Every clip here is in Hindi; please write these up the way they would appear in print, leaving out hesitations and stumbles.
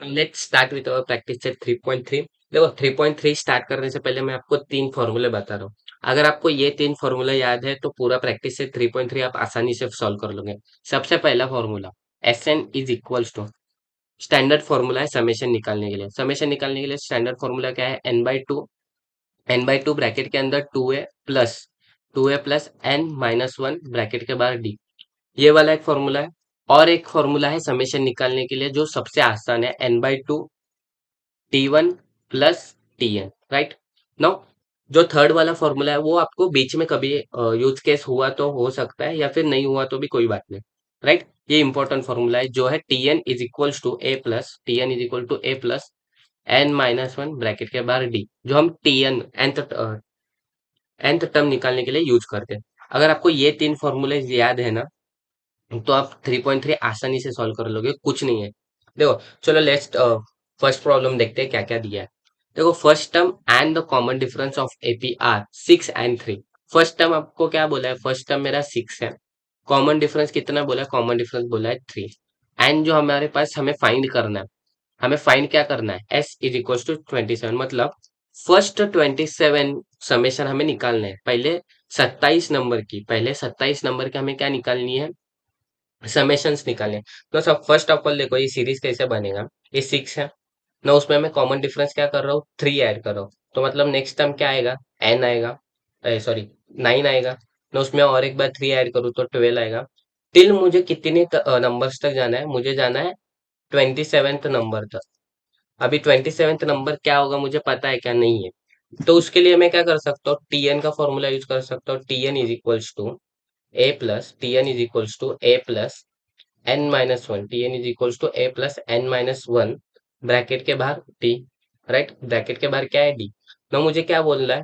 Let's start with our practice set 3.3। देखो 3.3 स्टार्ट करने से पहले मैं आपको तीन फॉर्मूले बता रहा हूँ। अगर आपको ये तीन फॉर्मूला याद है तो पूरा प्रैक्टिस सेट 3.3 आप आसानी से सॉल्व कर लोगे। सबसे पहला formula S N is equals to, standard formula है समेशन निकालने के लिए। समेशन निकालने के लिए स्टैंडर्ड फॉर्मूला क्या है, n/2। n/2 ब्रैकेट के अंदर 2a प्लस n-1 ब्रैकेट के बाहर d। ये वाला एक फॉर्मूला है। और एक फॉर्मूला है समेशन निकालने के लिए जो सबसे आसान है, n/2 T1 plus Tn, right. Now जो थर्ड वाला फॉर्मूला है वो आपको बीच में कभी यूज केस हुआ तो हो सकता है या फिर नहीं हुआ तो भी कोई बात नहीं, राइट। ये इंपॉर्टेंट फॉर्मूला है जो है Tn is equal to a plus n-1 bracket के बाहर d, जो हम Tn nth टर्म निकालने के लिए यूज करते हैं। अगर आपको ये तीन फॉर्मूले याद है ना, तो आप 3.3 आसानी से सॉल्व कर लोगे, कुछ नहीं है। देखो, चलो लेट्स फर्स्ट प्रॉब्लम देखते हैं क्या क्या दिया है। देखो, first term and the common difference of AP are 6 and 3। First term आपको क्या बोला है, फर्स्ट टर्म मेरा 6 है। कॉमन डिफरेंस कितना बोला है, कॉमन डिफरेंस बोला है 3। एंड जो हमारे पास हमें फाइंड करना है, हमें फाइंड क्या करना है, एस इज इक्वल टू 27। मतलब फर्स्ट 27 समेशन हमें निकालना है। पहले 27 नंबर की हमें क्या निकालनी है, समेशंस निकालने हैं। तो सब फर्स्ट ऑफ ऑल देखो ये सीरीज कैसे बनेगा। ये 6 है ना, उसमें मैं कॉमन डिफरेंस क्या कर रहा हूँ, 3 ऐड कर रहा हूँ। तो मतलब नेक्स्ट टर्म क्या आएगा, एन आएगा, सॉरी 9 आएगा ना, उसमें और एक बार 3 ऐड करूँ तो 12 आएगा। टिल मुझे कितने नंबर्स तक जाना है, मुझे जाना है 27th नंबर तक। अभी 27th नंबर क्या होगा मुझे पता है क्या, नहीं है। तो उसके लिए मैं क्या कर सकता हूँ, टीएन का फॉर्मूला यूज कर सकता हूँ। TN is equals to n-1, Tn is equals to a+n-1 bracket के बाहर t, राइट। ब्रैकेट के बाहर क्या है, d। तो मुझे क्या बोलना है,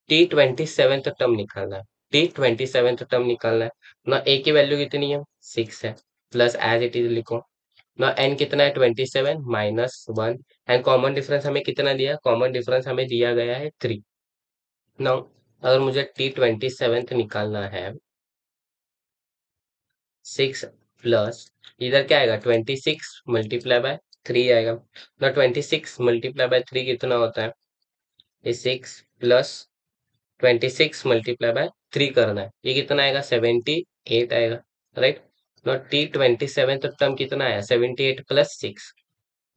t27th टर्म निकालना है। t27th टर्म निकालना है ना। a की वैल्यू कितनी है, 6 है। प्लस एज इट इज लिखो ना, n कितना है 27-1। एंड कॉमन डिफरेंस हमें कितना दिया, कॉमन डिफरेंस हमें दिया गया है 3। नाउ अगर मुझे t27th निकालना है, 6 प्लस इधर क्या आएगा, 26 × 3 आएगा ना। 26 × 3 कितना होता है, ये 6 प्लस 26 × 3 करना है, ये कितना आएगा, 78 आएगा, राइट। ना t27 टर्म कितना आया, 78 + 6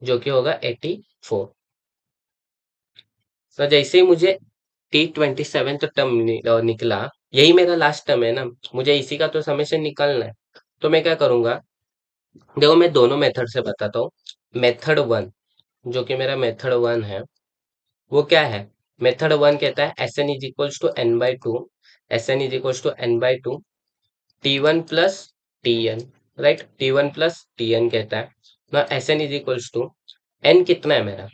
जो कि होगा 84। तो जैसे ही मुझे t27 टर्म निकला, यही मेरा लास्ट टर्म है ना, मुझे इसी का तो समेशन निकालना है। तो मैं क्या करूंगा, देखो मैं दोनों मेथड से बताता हूँ। मेथड वन, जो कि मेरा मेथड वन है, वो क्या है, मेथड वन कहता है Sn = n/2, Sn = n/2 T1 plus Tn, right. T1 + Tn कहता है ना। Sn = n कितना है मेरा,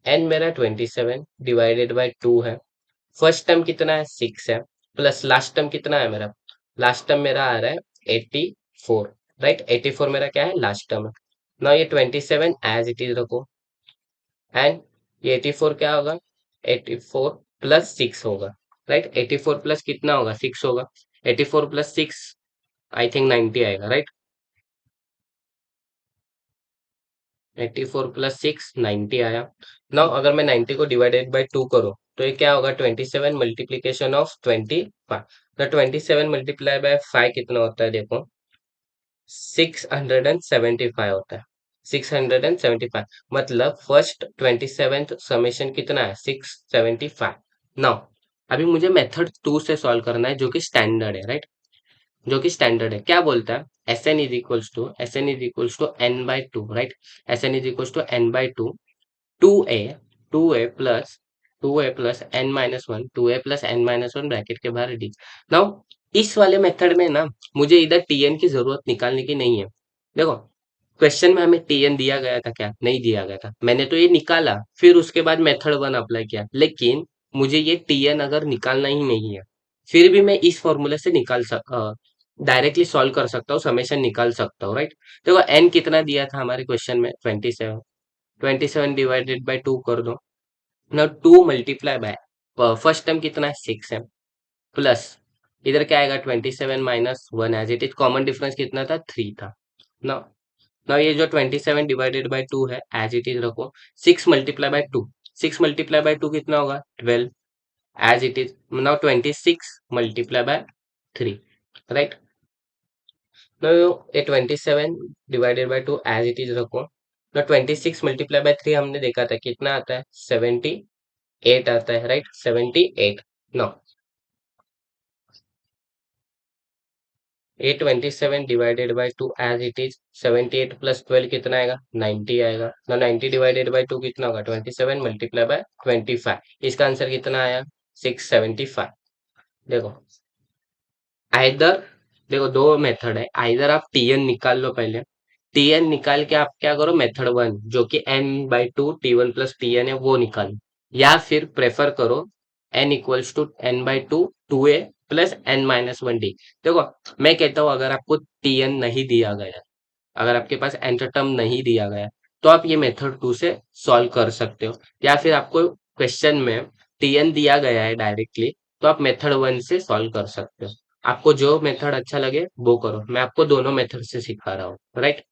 n मेरा 27 डिवाइडेड बाय 2 है। फर्स्ट टर्म कितना है, 6 है। प्लस लास्ट टर्म कितना है मेरा, लास्ट टर्म मेरा आ रहा है 84, राइट। 84 मेरा क्या है, लास्ट टर्म है ना। ये 27 एज इट इज रखो। एंड ये 84 क्या होगा, 84 प्लस 6 होगा, राइट। 84 प्लस कितना होगा, 6 होगा। 84 प्लस 6 आई थिंक 90 आएगा, राइट। 84 प्लस 6 90 आया। नाउ अगर मैं 90 को डिवाइडेड बाय 2 करूं तो ये क्या होगा, 27 मल्टीप्लीकेशन ऑफ 25। तो 27 मल्टीप्लाई बाय 5 कितना होता है, देखो 675 होता है। 675 मतलब फर्स्ट 27th समेशन कितना है, 675। नाउ अभी मुझे मेथड 2 से सॉल्व करना है जो कि स्टैंडर्ड है, राइट। जो कि स्टैंडर्ड है, क्या बोलता है, Sn = n/2, right. Sn = n/2 2a 2a plus n-1 bracket के बाहर d। नाउ इस वाले मेथड में ना मुझे इधर tn की जरूरत निकालने की नहीं है। देखो क्वेश्चन में हमें tn दिया गया था क्या, नहीं दिया गया था। मैंने तो ये निकाला, फिर उसके बाद मेथड वन अप्लाई किया, लेकिन मुझे ये tn अगर निकालना ही नहीं है, फिर भी मैं इस फॉर्मूले से डायरेक्टली सॉल्व कर सकता हूँ, समेशन निकाल सकता हूँ, राइट। देखो n कितना दिया था हमारे क्वेश्चन में, 27। 27 डिवाइडेड बाय 2 कर दो ना। 2 मल्टीप्लाई बाय फर्स्ट टर्म कितना है, 6 है। प्लस इधर क्या आएगा, 27 - 1 as it is. Common difference कितना था, 3 था ना। ना ये जो 27 डिवाइडेड बाय 2 है एज इट इज रखो। 6 मल्टीप्लाई बाय 2, 6 मल्टीप्लाई बाय 2 कितना होगा 12 as it is. Now 26 multiply by 3, right. Now ये 27 divided by 2 as it is रखो। ना 26 मल्टीप्लाई बाय 3 हमने देखा था कितना आता है 78 आता है, राइट 78। नाउ ये 27 divided by 2 as it is 78 plus 12 कितना आएगा 90 आएगा ना। 90 डिवाइडेड बाय 2 कितना होगा 27 मल्टीप्लाई बाय 25। इसका आंसर कितना आया 675। देखो आइदर, देखो दो मेथड है, आइदर आप टीएन निकाल लो पहले। टीएन निकाल के आप क्या करो मेथड वन जो कि n/2 टी1 प्लस टीएन है वो निकालो, या फिर प्रेफर करो n=n/2 2a प्लस n-1d। देखो मैं कहता हूँ अगर आपको टीएन नहीं दिया गया, अगर आपके पास एंटर टर्म नहीं दिया गया, तो आप ये मेथड टू से सॉल्व कर सकते हो। या फिर आपको क्वेश्चन में टीएन दिया गया है डायरेक्टली, तो आप मेथड वन से सॉल्व कर सकते हो। आपको जो मेथड अच्छा लगे वो करो, मैं आपको दोनों मेथड से सिखा रहा हूँ, राइट।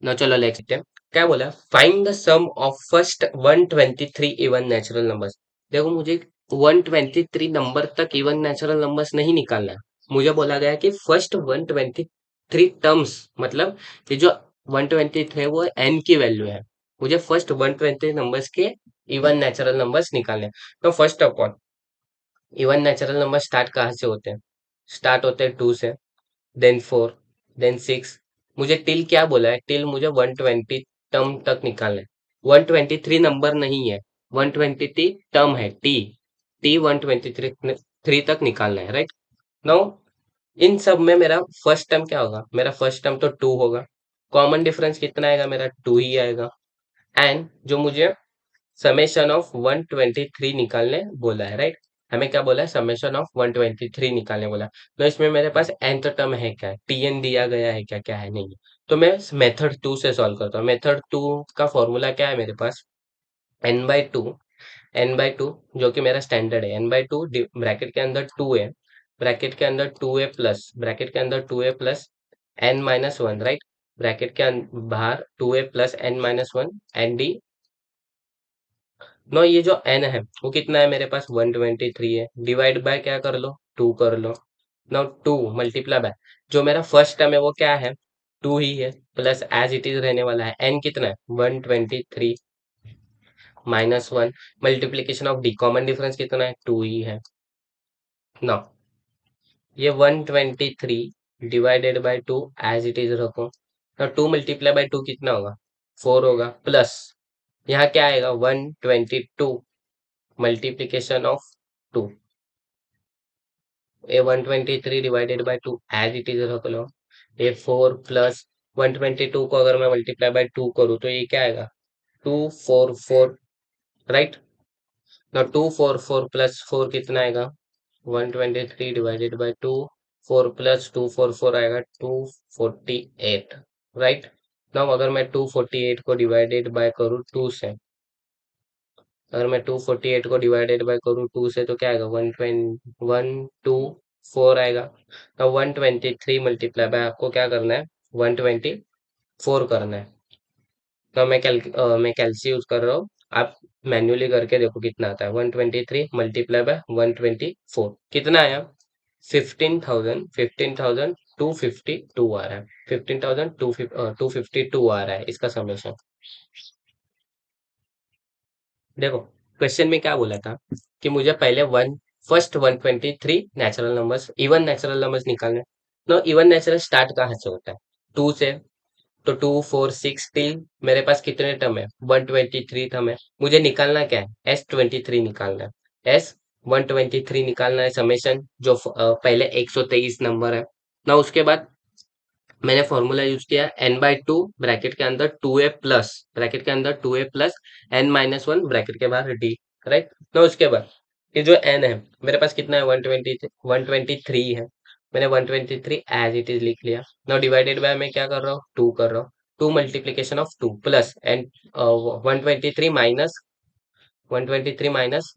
ना चलो नेक्स्ट है, क्या बोला find the sum of first 123 even natural numbers. देखो मुझे 123 नंबर तक इवन नेचुरल नंबर्स नहीं निकालना है। मुझे बोला गया कि फर्स्ट 123 टर्म्स, मतलब ये जो 123 है वो एन की वैल्यू है। मुझे फर्स्ट 120 नंबर्स के इवन नेचुरल नंबर्स निकालने हैं। तो first of all even natural number start कहाँ से होते हैं, स्टार्ट होते हैं 2 से, देन 4, देन 6। मुझे टिल क्या बोला है, टिल मुझे 120 टर्म तक निकालना है। 123 नंबर नहीं है, 123 टर्म है, टी टी 123 तक निकालना है, राइट। नाउ इन सब में मेरा फर्स्ट टर्म क्या होगा, मेरा फर्स्ट टर्म तो 2 होगा। कॉमन डिफरेंस कितना आएगा, मेरा 2 ही आएगा। एंड जो मुझे समेशन ऑफ 123 निकालने बोला है, राइट। हमें क्या बोला है, समेशन ऑफ 123 निकालने बोला है। तो इसमें मेरे पास nth टर्म है क्या, टीएन दिया गया है क्या, क्या है नहीं है। तो मैं मेथड टू से सॉल्व करता हूँ। मेथड टू का फॉर्मूला क्या है मेरे पास, n/2, n/2 जो कि मेरा स्टैंडर्ड है, n/2 ब्रैकेट के अंदर 2 है, ब्रैकेट के अंदर 2a प्लस, ब्रैकेट के अंदर 2a plus n-1, right. Bracket के बाहर 2a plus n-1 N D. No ये जो n है वो कितना है मेरे पास 123 है, डिवाइड बाय क्या कर लो 2 कर लो। नाउ 2 मल्टीप्लाई बाय जो मेरा फर्स्ट टर्म है वो क्या है 2 ही है, प्लस एज इट इज रहने वाला है। n कितना है 123 -1, multiplication of D, common difference कितना है 2 ही है। नाउ ये 123 divided by 2 as it is रखो। नाउ 2 मल्टीप्लाई बाय 2 कितना होगा 4 होगा, प्लस यहाँ क्या आएगा 122 मल्टीप्लीकेशन ऑफ 2, ये 123 divided by 2 as it is रख लो। ये 4 प्लस 122 को अगर मैं मल्टीप्लाई बाय 2 करूँ तो ये क्या आएगा 244, राइट। ना 244 प्लस 4 कितना आएगा 123 डिवाइडेड बाय 2, 4 प्लस 244 आएगा 248, राइट। ना अगर मैं 248 को डिवाइडेड बाय करूँ 2 से, अगर मैं 248 को डिवाइडेड बाय करूँ 2 से तो क्या आएगा 124 आएगा। तो 123 मल्टीप्लाई बाय आपको क्या करना है 124 करना है। तो मैं कैलसी यूज कर रहा हूँ, आप मैन्युअली करके देखो कितना आता है। 123 मल्टीप्लाई बाय 124 कितना आया 15,252 आ रहा है, 15,252 आ रहा है इसका समेशन। देखो क्वेश्चन में क्या बोला था कि मुझे पहले first 123 natural numbers, even natural numbers निकालने। नो इवन नेचुरल स्टार्ट कहाँ से होता है 2 से, तो 2 4 6 टिल मेरे पास कितने टर्म है 123 टर्म है। मुझे निकालना क्या है S23 निकालना है, S123 निकालना है समेशन जो पहले 123 नंबर है ना। उसके बाद मैंने फॉर्मूला यूज किया n/2 ब्रैकेट के अंदर 2a प्लस, ब्रैकेट के अंदर 2a प्लस n-1 ब्रैकेट के बाहर d, राइट। तो उसके बाद ये जो n है मेरे पास कितना है 123 है, मैंने 123 एज इट इज लिख लिया। नाउ डिवाइडेड बाय मैं क्या कर रहा हूँ 2 कर रहा हूँ, 2 multiplication of 2 plus and 123 minus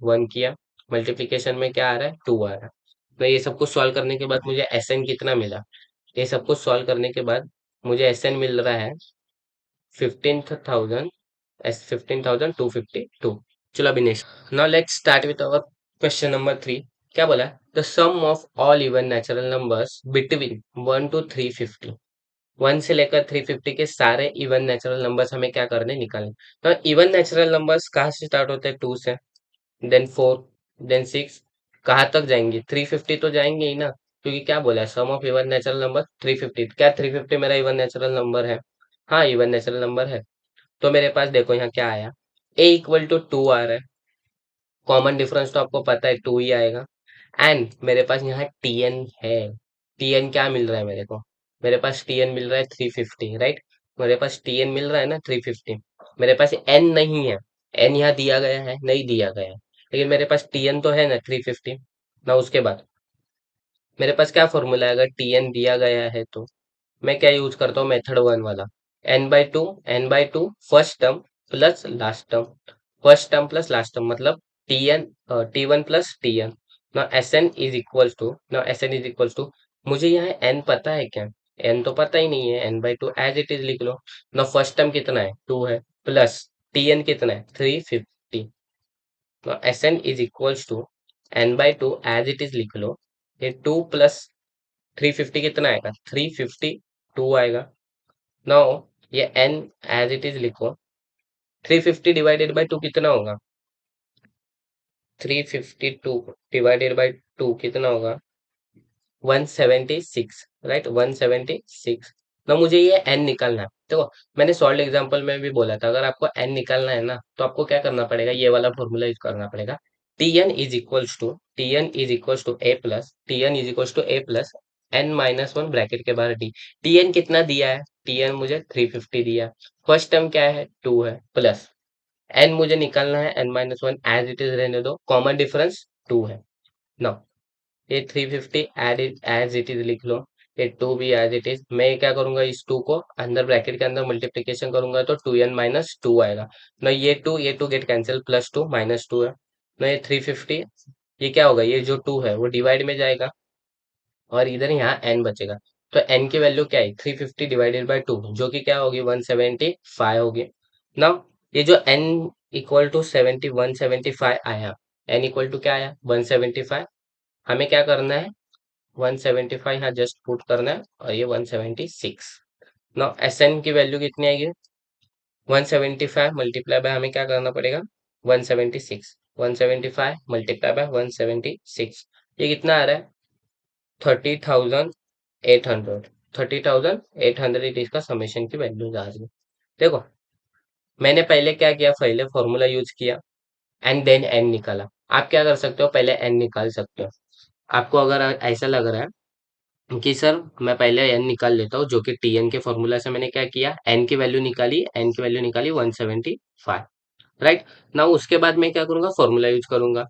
1 किया, मल्टीप्लीकेशन में क्या आ रहा है 2 आ रहा है। तो ये सब कुछ सॉल्व करने के बाद मुझे एस एन कितना मिला, ये सब कुछ सॉल्व करने के बाद मुझे एस एन मिल रहा है 15,000 एस 15,252। चलो अभी next, now let's start with our question number 3। क्या बोला है? The sum of all even natural numbers between 1 to 350। 1 से लेकर 350 के सारे इवन नेचुरल नंबर्स हमें क्या करने निकालने। तो इवन नेचुरल नंबर्स कहाँ से स्टार्ट होते हैं? 2 से, देन 4, देन 6, कहाँ तक जाएंगे? 350 तो जाएंगे ही ना, क्योंकि क्या बोला है? सम ऑफ इवन नेचुरल नंबर 350। क्या 350 मेरा इवन नेचुरल नंबर है? हाँ, इवन नेचुरल नंबर है। तो मेरे पास देखो यहाँ क्या आया, ए इक्वल टू 2 आ रहा है। कॉमन डिफरेंस तो आपको पता है 2 ही आएगा। एंड मेरे पास यहाँ टीएन है। टीएन क्या मिल रहा है मेरे को? मेरे पास टीएन मिल रहा है 350, राइट? मेरे पास टीएन मिल रहा है ना 350। मेरे पास एन नहीं है। एन यहाँ दिया गया है? नहीं दिया गया है। लेकिन मेरे पास टीएन तो है ना 350। ना उसके बाद मेरे पास क्या फॉर्मूला है? अगर टीएन दिया गया है तो मैं क्या यूज करता हूँ? मेथड वन वाला। n/2, n/2 first term plus last term. First term plus last term मतलब टीएन, टी1 प्लस टीएन। ना S N is equals to, मुझे यहाँ एन पता है क्या? एन तो पता ही नहीं है। n/2 एज इट इज लिख लो ना। फर्स्ट टर्म कितना है? 2 है, प्लस टीएन कितना है? 350। तो S N is equals to n/2 as it is लिख लो। ये 2 प्लस 350 कितना आएगा? 352 आएगा। नाउ ये n एज इट इज लिखो। 350 डिवाइडेड बाय 2 कितना होगा? 352 डिवाइडेड बाय 2 कितना होगा? 176, राइट? 176। ना मुझे ये n निकालना है। देखो, मैंने सॉल्व एग्जांपल में भी बोला था, अगर आपको n निकालना है ना तो आपको क्या करना पड़ेगा? ये वाला फॉर्मूला यूज करना पड़ेगा। T N is equals to A plus n-1 bracket के बाहर डी। टीएन कितना दिया है? टीएन मुझे 350 दिया है। फर्स्ट टर्म क्या है? 2 है, प्लस एन मुझे निकालना है n-1 एज इट इज रहने दो, कॉमन डिफरेंस 2 है। नाउ ये 350 एज इट इज लिख लो। ये 2 भी एज इट इज। मैं क्या करूंगा? इस 2 को अंदर ब्रैकेट के अंदर मल्टीप्लीकेशन करूंगा तो 2n-2 आएगा ना। ये टू गेट कैंसिल, +2 -2 है ना। ये 350, ये क्या होगा? ये जो 2 है वो डिवाइड में जाएगा और इधर यहाँ n बचेगा। तो n की वैल्यू क्या है? 350 डिवाइडेड बाय 2, जो कि क्या होगी? 175 होगी। नाउ ये जो n इक्वल टू 175 आया, n इक्वल टू क्या आया? 175। हमें क्या करना है? 175 यहाँ जस्ट पुट करना है और ये 176। नाउ एस एन की वैल्यू कितनी आएगी? 175 मल्टीप्लाई बाय, हमें क्या करना पड़ेगा? 176। 175 मल्टीप्लाई बाय 176, ये कितना आ रहा है? 30,800। 30,800 इसका समेशन की वैल्यू आ रही है। देखो, मैंने पहले क्या किया? पहले फॉर्मूला यूज किया एंड देन एन निकाला। आप क्या कर सकते हो? पहले एन निकाल सकते हो। आपको अगर ऐसा लग रहा है कि सर मैं पहले एन निकाल लेता हूँ, जो कि टीएन के फॉर्मूला से मैंने क्या किया? एन की वैल्यू निकाली 175, राइट? ना उसके बाद मैं क्या करूंगा? फॉर्मूला यूज करूंगा।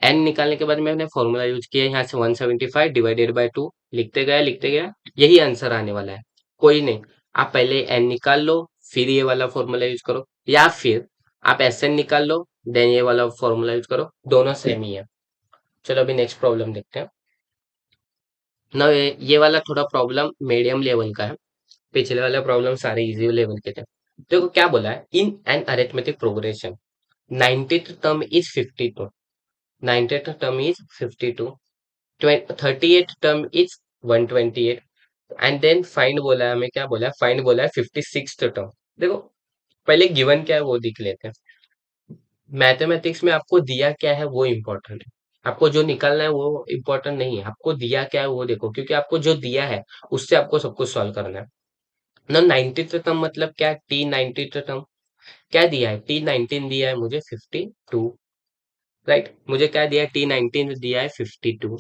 एन निकालने के बाद मैंने फॉर्मूला यूज किया, यहाँ से 175 डिवाइडेड बाय 2, लिखते गया, यही आंसर आने वाला है। कोई नहीं, आप पहले एन निकाल लो, फिर ये वाला फॉर्मूला यूज करो, या फिर आप एस एन निकाल लो, देन ये वाला फॉर्मूला यूज करो, दोनों सेम ही है। चलो अभी नेक्स्ट प्रॉब्लम देखते हैं ना। ये वाला थोड़ा प्रॉब्लम मीडियम लेवल का है। पिछले वाले प्रॉब्लम सारे इजी लेवल के थे। देखो क्या बोला है, in an arithmetic progression 90th term is 52, 90th term is 52, 38th term is 128, and then find बोला है हमें। क्या बोला है? फाइंड बोला है 56th टर्म। देखो, पहले गिवन क्या है वो देख लेते हैं। मैथमेटिक्स में आपको दिया क्या है वो इम्पोर्टेंट है। आपको जो निकालना है वो इम्पोर्टेंट नहीं है, आपको दिया क्या है वो देखो, क्योंकि आपको जो दिया है उससे आपको सब कुछ सॉल्व करना है ना। 90th टर्म मतलब क्या? T90th टर्म क्या दिया है? T19 दिया है मुझे 52, राइट? मुझे क्या दिया है? T19 दिया है 52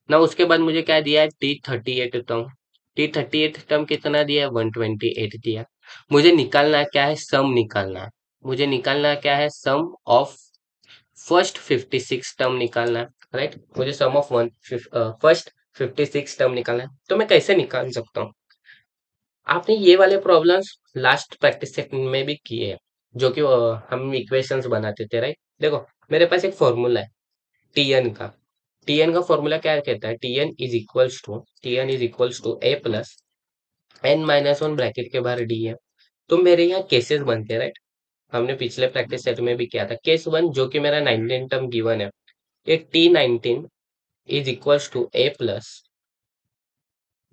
ना। उसके बाद मुझे क्या दिया है? T38 term. T38 टर्म कितना दिया है? 128 दिया है। मुझे निकालना क्या है? सम निकालना है। मुझे निकालना क्या है? सम ऑफ फर्स्ट 56 टर्म निकालना है, राइट? मुझे सम ऑफ फर्स्ट 56 टर्म निकालना है। तो मैं कैसे निकाल सकता हूँ? आपने ये वाले प्रॉब्लम्स लास्ट प्रैक्टिस सेट में भी किए हैं, जो कि हम इक्वेशंस बनाते थे, राइट? देखो, मेरे पास एक फॉर्मूला है टीएन का। टीएन का फॉर्मूला क्या कहता है? TN is equals to A plus n-1 bracket के बाहर डी है, तो मेरे यहाँ केसेस बनते हैं, राइट। हमने पिछले प्रैक्टिस सेट में भी किया था केस वन, जो कि मेरा 19 टर्म गिवन है। ये T19 is equals to A plus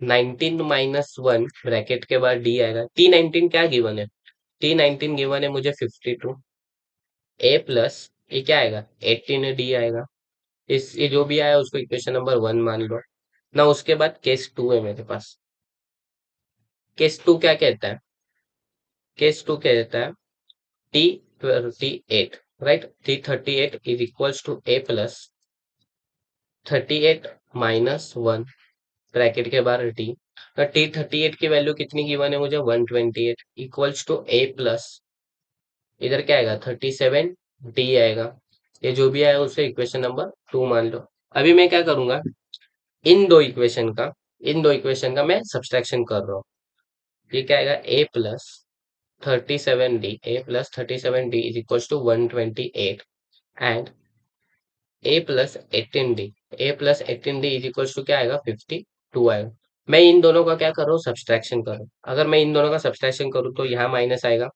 19 - 1 bracket के बाद D आएगा। T19 क्या गिवन है? T19 गिवन है मुझे 52। A प्लस ये क्या आएगा? 18 D आएगा। इस ये जो भी आया उसको इक्वेशन नंबर 1 मान लो ना। उसके बाद केस टू है मेरे पास। केस टू क्या कहता है? केस टू कहता है T38, right. T38 is equals to A plus 38 - 1 bracket के बाद टी। तो T38 की वैल्यू कितनी गिवन है मुझे? 128 इक्वल्स टू A प्लस इधर क्या आएगा? 37 D आएगा। ये जो भी आया उसे इक्वेशन नंबर 2 मान लो। अभी मैं क्या करूंगा, इन दो इक्वेशन का मैं सब्सट्रैक्शन कर रहा हूँ। ये क्या आएगा? A plus 37D is equals to 128 and A plus 18D is equals to क्या आएगा? 52 आएगा। मैं इन दोनों का क्या कर रहा हूँ? सब्सट्रैक्शन कर रहा हूँ। अगर मैं इन दोनों का सब्सट्रैक्शन करूँ तो यहाँ माइनस आएगा,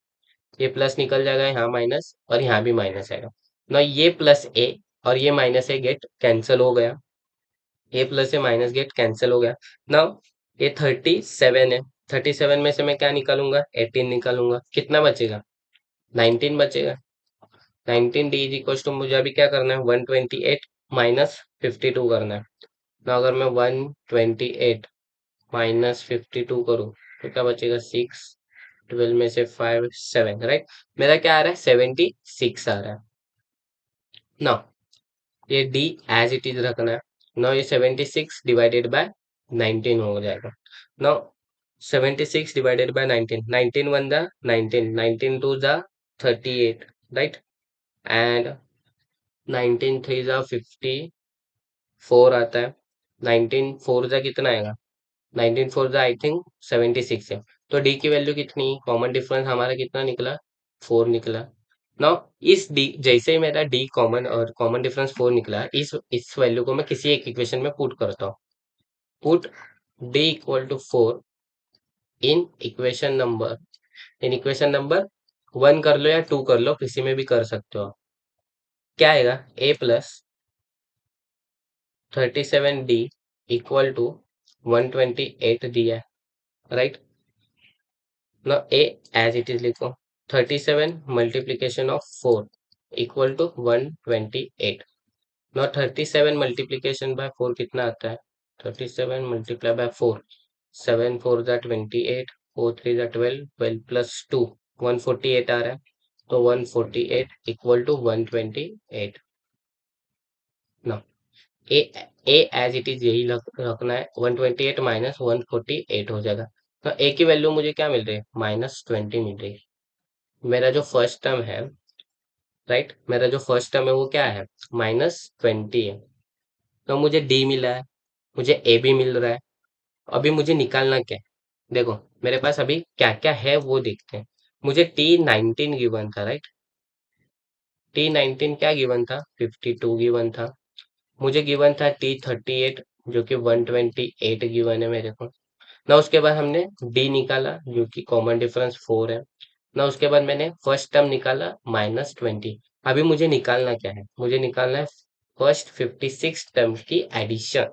ये प्लस निकल जाएगा, यहाँ माइनस और यहाँ भी माइनस आएगा ना। ये प्लस ए और ये माइनस ए गेट कैंसिल हो गया। ए प्लस ए माइनस गेट कैंसिल हो गया ना। ये 37 है। 37 में से मैं क्या निकालूंगा? 18 निकालूंगा। कितना बचेगा? 19 बचेगा। 19D इज इक्वल टू मुझे अभी क्या करना है? 128 - 52 करना है ना। अगर मैं 128 - 52 करूँ तो क्या बचेगा? 6। 12 में से 5 7, राइट। मेरा क्या आ रहा है? 76 आ रहा है ना। ये D एज इट इज रखना है ना। ये 76 डिवाइडेड बाय 19 हो जाएगा ना। 76 डिवाइडेड बाय 19, 19 1 जा 19, 19 2 जा 38, राइट। एंड 19 3 जा 54 आता है। 19 4 जा कितना आएगा? 19 4 जा आई थिंक 76 है। तो डी की वैल्यू कितनी? कॉमन डिफरेंस हमारा कितना निकला? 4 निकला। नाउ इस डी, जैसे ही मेरा डी कॉमन और कॉमन डिफरेंस 4 निकला, इस वैल्यू को मैं किसी एक इक्वेशन में पुट करता हूँ। Put D equal to 4 in equation number 1 कर लो या 2 कर लो, किसी में भी कर सकते हो आप। क्या आएगा? A plus 37D equal to 128 दिया है, राइट ना। A एज इट इज लिखो। 37 मल्टीप्लीकेशन ऑफ 4 इक्वल टू 128 ना। 37 मल्टीप्लीकेशन बाय 4 कितना आता है? 37 मल्टीप्लाई बाय 4, 7 4 जा 28, 4 3 जा 12, 12 प्लस 2 148 आ रहा है। तो 148 इक्वल टू 128 ना। ए ए एज इट इज यही रखना है। 128 - 148 हो जाएगा। तो ए की वैल्यू मुझे क्या मिल रही है? -20 मिल रही है। मेरा जो फर्स्ट टर्म है, राइट, मेरा जो फर्स्ट टर्म है वो क्या है? -20 है। तो मुझे डी मिला है, मुझे ए भी मिल रहा है। अभी मुझे निकालना क्या है? देखो, मेरे पास अभी क्या क्या है वो देखते हैं। मुझे T19 गिवन था, राइट। T19 क्या गिवन था? 52 गिवन था। मुझे गिवन था T38 जो कि 128 गिवन है मेरे को ना। उसके बाद हमने डी निकाला जो कि कॉमन डिफरेंस 4 है ना। उसके बाद मैंने फर्स्ट टर्म निकाला -20। अभी मुझे निकालना क्या है? मुझे निकालना है फर्स्ट 56 टर्म की एडिशन।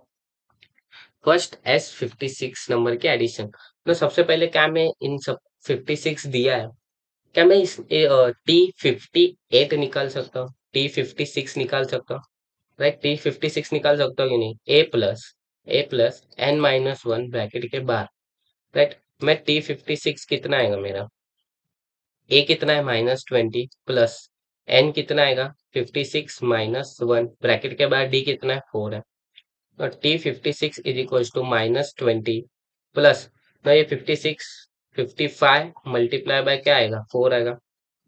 फर्स्ट S56 नंबर की एडिशन। तो सबसे पहले क्या मैं इन सब 56 दिया है, क्या मैं इस T58 निकाल सकता हूँ? T56 निकाल सकता हूँ, राइट। T56 निकाल सकता हूँ कि नहीं? A प्लस N - 1 ब्रैकेट के बाहर, राइट। मैं T56 कितना आएगा मेरा? A कितना है? -20 प्लस N कितना आएगा? 56 - 1 ब्रैकेट के बाद D कितना है? 4 है। और T56 is equal to -20 plus ना। ये 56 55 मल्टीप्लाई बाय क्या आएगा? 4 आएगा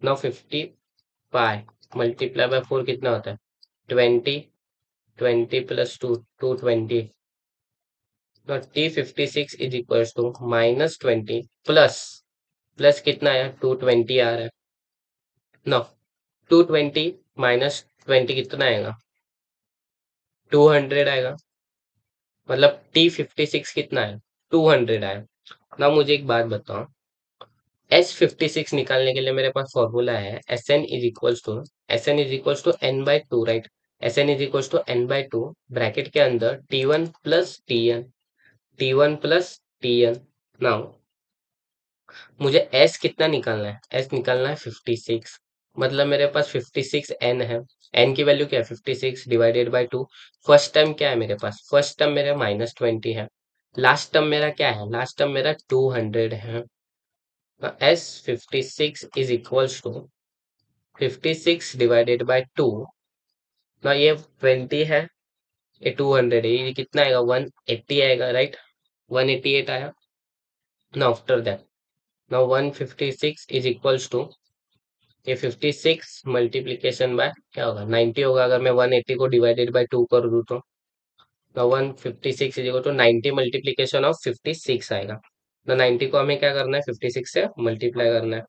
ना। 55 मल्टीप्लाई बाय 4 कितना होता है? 20, 20 प्लस 2 220। तो T56 is equal to -20 plus plus कितना है? 220 आ रहा है ना। 220 -20 कितना आएगा? 200 आएगा। मतलब T56 कितना है? 200 आया ना। मुझे एक बात बताओ, S56 निकालने के लिए मेरे पास फॉर्मूला है Sn is equals to n/2, right. Sn is equals to n/2, bracket के अंदर T1 प्लस Tn नाउ मुझे S कितना निकालना है, S निकालना है 56। मतलब मेरे पास 56 n है। n की वैल्यू क्या है, 56 डिवाइडेड बाई 2। फर्स्ट टर्म क्या है मेरे पास, फर्स्ट टर्म मेरा -20 है। लास्ट टर्म मेरा क्या है, लास्ट टर्म मेरा 200 है। S56 is equals to 56 divided by 2। ना ये 20 है, ये 200 है, ये कितना आएगा, 180 आएगा, राइट। 188 आया। ना after that, now 156 is equals to, ये 56 मल्टीप्लीकेशन बाय क्या होगा, 90 होगा, अगर मैं 180 को डिवाइडेड बाय 2 कर दूं तो। 156 is equal to 90 multiplication of 56 आएगा। तो 90 को हमें क्या करना है, 56 से मल्टीप्लाई करना है।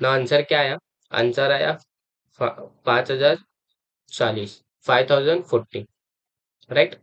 ना आंसर क्या आया, आंसर आया 5040, 5040, राइट।